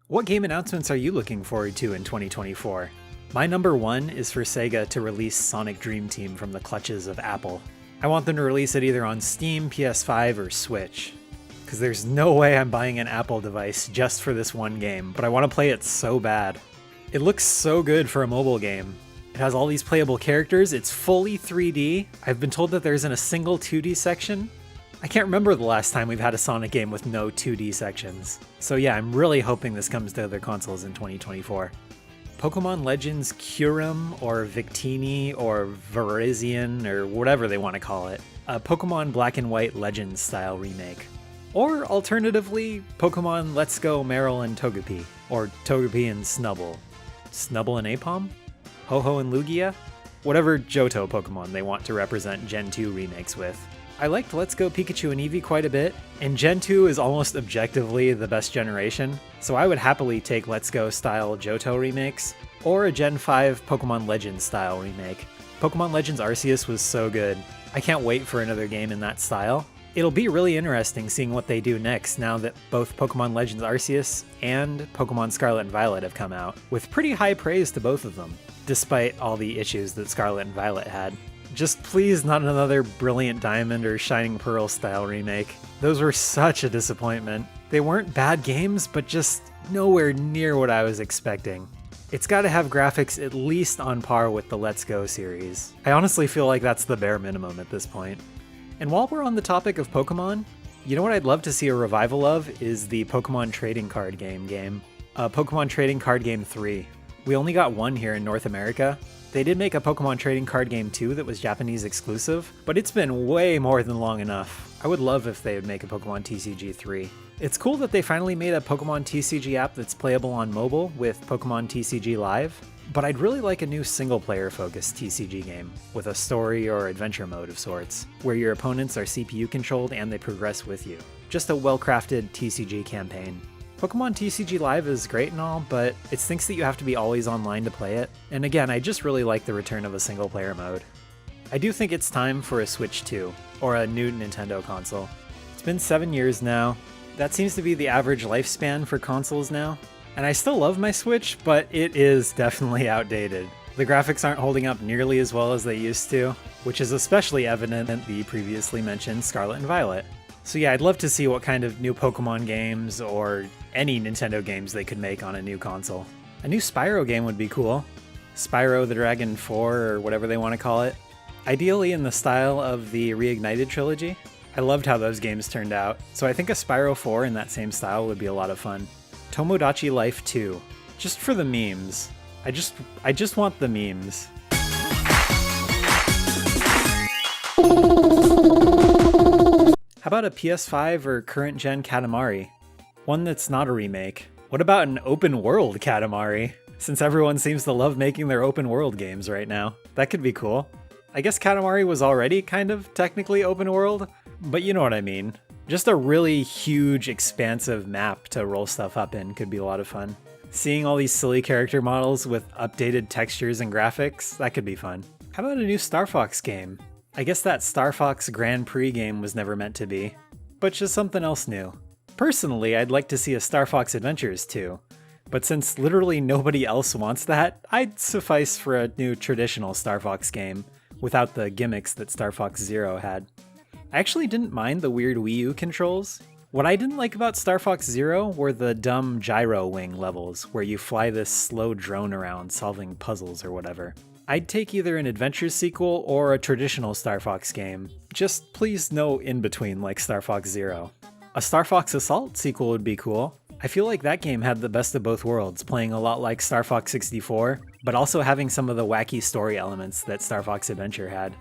What game announcements are you looking forward to in 2024? My number one is for Sega to release Sonic Dream Team from the clutches of Apple. I want them to release it either on Steam, PS5, or Switch. Because there's no way I'm buying an Apple device just for this one game, but I want to play it so bad. It looks so good for a mobile game. It has all these playable characters, it's fully 3D. I've been told that there isn't a single 2D section. I can't remember the last time we've had a Sonic game with no 2D sections. So yeah, I'm really hoping this comes to other consoles in 2024. Pokemon Legends Kyurem or Victini or Virizion or whatever they want to call it. A Pokemon Black and White Legends style remake. Or alternatively, Pokemon Let's Go Marill and Togepi. Or Togepi and Snubbull. Snubbull and Apom? Ho-Oh and Lugia? Whatever Johto Pokemon they want to represent Gen 2 remakes with. I liked Let's Go Pikachu and Eevee quite a bit, and Gen 2 is almost objectively the best generation, so I would happily take Let's Go style Johto remakes, or a Gen 5 Pokemon Legends style remake. Pokemon Legends Arceus was so good. I can't wait for another game in that style. It'll be really interesting seeing what they do next now that both Pokemon Legends Arceus and Pokemon Scarlet and Violet have come out, with pretty high praise to both of them, despite all the issues that Scarlet and Violet had. Just please not another Brilliant Diamond or Shining Pearl style remake. Those were such a disappointment. They weren't bad games, but just nowhere near what I was expecting. It's gotta have graphics at least on par with the Let's Go series. I honestly feel like that's the bare minimum at this point. And while we're on the topic of Pokemon, you know what I'd love to see a revival of is the Pokemon Trading Card Game. Pokemon Trading Card Game 3. We only got one here in North America. They did make a Pokemon Trading Card Game 2 that was Japanese exclusive, but it's been way more than long enough. I would love if they would make a Pokemon TCG 3. It's cool that they finally made a Pokemon TCG app that's playable on mobile with Pokemon TCG Live, but I'd really like a new single-player focused TCG game, with a story or adventure mode of sorts, where your opponents are CPU controlled and they progress with you. Just a well-crafted TCG campaign. Pokemon TCG Live is great and all, but it stinks that you have to be always online to play it, and again, I just really like the return of a single-player mode. I do think it's time for a Switch 2, or a new Nintendo console. It's been 7 years now. That seems to be the average lifespan for consoles now, and I still love my Switch, but it is definitely outdated. The graphics aren't holding up nearly as well as they used to, which is especially evident in the previously mentioned Scarlet and Violet. So yeah, I'd love to see what kind of new Pokemon games or any Nintendo games they could make on a new console. A new Spyro game would be cool. Spyro the Dragon 4 or whatever they want to call it. Ideally in the style of the Reignited trilogy. I loved how those games turned out, so I think a Spyro 4 in that same style would be a lot of fun. Tomodachi Life 2. Just for the memes. I just want the memes. How about a PS5 or current gen Katamari? One that's not a remake. What about an open world Katamari? Since everyone seems to love making their open world games right now. That could be cool. I guess Katamari was already kind of technically open world, but you know what I mean. Just a really huge, expansive map to roll stuff up in could be a lot of fun. Seeing all these silly character models with updated textures and graphics, that could be fun. How about a new Star Fox game? I guess that Star Fox Grand Prix game was never meant to be, but just something else new. Personally, I'd like to see a Star Fox Adventures too, but since literally nobody else wants that, I'd suffice for a new traditional Star Fox game, without the gimmicks that Star Fox Zero had. I actually didn't mind the weird Wii U controls. What I didn't like about Star Fox Zero were the dumb gyro wing levels, where you fly this slow drone around solving puzzles or whatever. I'd take either an adventure sequel or a traditional Star Fox game. Just please no in-between like Star Fox Zero. A Star Fox Assault sequel would be cool. I feel like that game had the best of both worlds, playing a lot like Star Fox 64, but also having some of the wacky story elements that Star Fox Adventure had.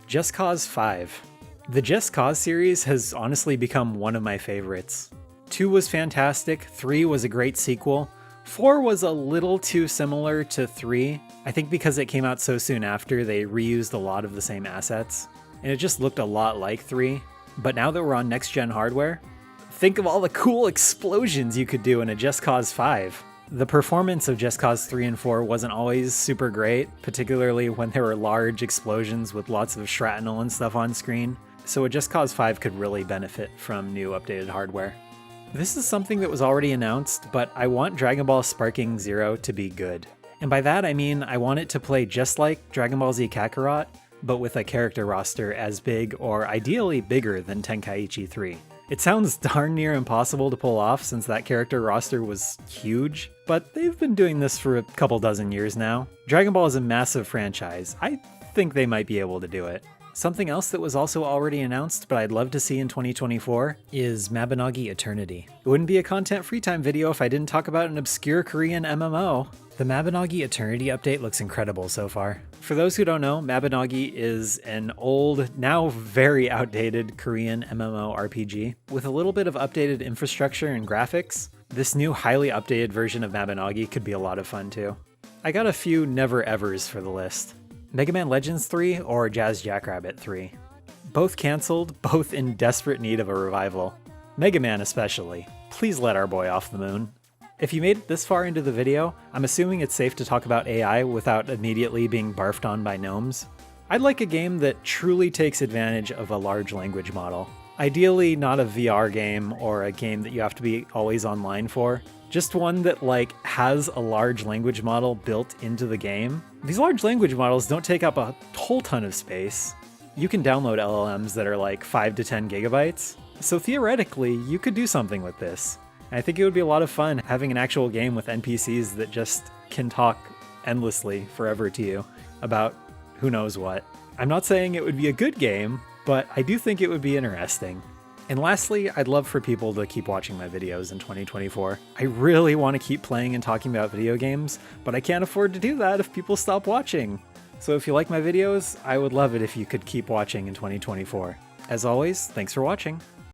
Just Cause 5. The Just Cause series has honestly become one of my favorites. 2 was fantastic, 3 was a great sequel, 4 was a little too similar to 3. I think because it came out so soon after, they reused a lot of the same assets, and it just looked a lot like 3. But now that we're on next-gen hardware, think of all the cool explosions you could do in a Just Cause 5. The performance of Just Cause 3 and 4 wasn't always super great, particularly when there were large explosions with lots of shrapnel and stuff on screen, so a Just Cause 5 could really benefit from new updated hardware. This is something that was already announced, but I want Dragon Ball Sparking Zero to be good. And by that I mean I want it to play just like Dragon Ball Z Kakarot, but with a character roster as big or ideally bigger than Tenkaichi 3. It sounds darn near impossible to pull off since that character roster was huge, but they've been doing this for a couple dozen years now. Dragon Ball is a massive franchise. I think they might be able to do it. Something else that was also already announced, but I'd love to see in 2024, is Mabinogi Eternity. It wouldn't be a content free time video if I didn't talk about an obscure Korean MMO. The Mabinogi Eternity update looks incredible so far. For those who don't know, Mabinogi is an old, now very outdated Korean MMORPG with a little bit of updated infrastructure and graphics. This new highly updated version of Mabinogi could be a lot of fun too. I got a few never-evers for the list. Mega Man Legends 3 or Jazz Jackrabbit 3. Both cancelled, both in desperate need of a revival. Mega Man especially. Please let our boy off the moon. If you made it this far into the video, I'm assuming it's safe to talk about AI without immediately being barfed on by gnomes. I'd like a game that truly takes advantage of a large language model. Ideally not a VR game or a game that you have to be always online for. Just one that has a large language model built into the game. These large language models don't take up a whole ton of space. You can download LLMs that are 5 to 10 gigabytes. So theoretically, you could do something with this. I think it would be a lot of fun having an actual game with NPCs that just can talk endlessly forever to you about who knows what. I'm not saying it would be a good game, but I do think it would be interesting. And lastly, I'd love for people to keep watching my videos in 2024. I really want to keep playing and talking about video games, but I can't afford to do that if people stop watching. So if you like my videos, I would love it if you could keep watching in 2024. As always, thanks for watching.